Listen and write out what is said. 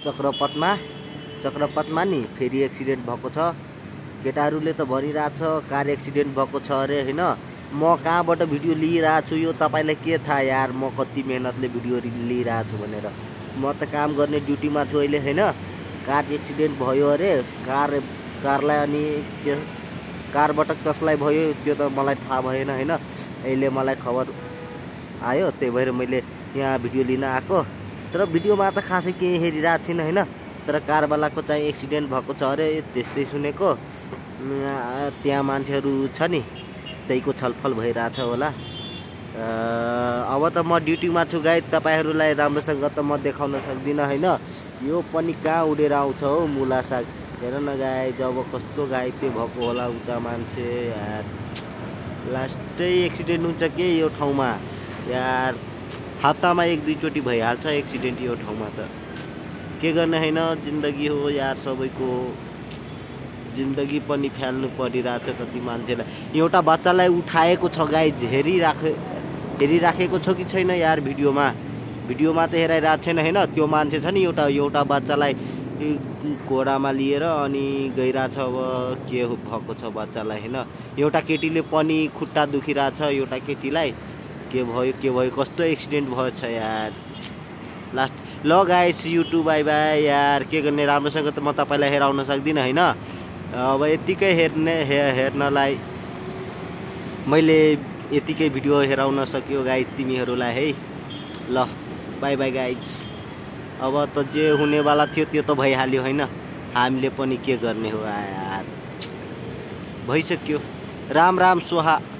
चक्रपथमा नि फेरि एक्सिडेन्ट भएको छ। केटाहरूले त भनिरहेछ कार एक्सिडेन्ट भएको छ अरे हैन। म कहाँबाट भिडियो लिइरहेको छु यो तपाईँलाई के थाहा यार, म कति मेहनतले भिडियो लिइरहेको छु भनेर। म त काम गर्ने ड्युटीमा छु अहिले हैन। कार एक्सिडेन्ट भयो अरे, कारलाई अनि के कारबाट कसलाई भयो त्यो त मलाई थाहा भएन हैन। अहिले मलाई खबर आयो, त्यही भएर मैले यहाँ भिडियो लिन आएको। तर भिडियोमा त खासै केही हेरिरहेको थिइनँ हैन। तर कारवालाको चाहिँ एक्सिडेन्ट भएको छ अरे त्यस्तै सुनेको। त्यहाँ मान्छेहरू छ नि, त्यहीको छलफल भइरहेछ होला। अब त म ड्युटीमा छु गाइज, तपाईँहरूलाई राम्रोसँग त म देखाउन सक्दिनँ हैन। यो पनि कहाँ उडेर आउँछ हौ मुला साग, हेर न गाइज। अब कस्तो घाइते भएको होला उता मान्छे यार। लास्टै एक्सिडेन्ट हुन्छ के यो ठाउँमा यार। हप्तामा 1-2 चोटि भइहाल्छ एक्सिडेन्ट यो ठाउँमा त। के गर्ने हैन, जिन्दगी हो यार, सबैको जिन्दगी पनि फ्याल्नु परिरहेछ कति मान्छेलाई। एउटा बच्चालाई उठाएको छ गाइज, हेरिराखेको छ कि छैन यार भिडियोमा त हेराइरहेको छैन हैन। त्यो मान्छे छ नि एउटा बच्चालाई घोडामा लिएर अनि गइरहेछ। अब के भएको छ बच्चालाई हैन। एउटा केटीले पनि खुट्टा दुखिरहेछ एउटा केटीलाई। के भयो कस्तो एक्सिडेन्ट भएछ यार लास्ट। ल गाइस युट्युब बाई बाई यार। के गर्ने, राम्रोसँग त म तपाईँलाई हेराउन सक्दिनँ हैन। अब यतिकै हेर्नलाई मैले यतिकै भिडियो हेराउन सक्यो गाइस तिमीहरूलाई है। ल बाई बाई गाइस। अब त जे हुनेवाला थियो त्यो त भइहाल्यो हैन। हामीले पनि के गर्ने हो यार, भइसक्यो। राम राम सोहा।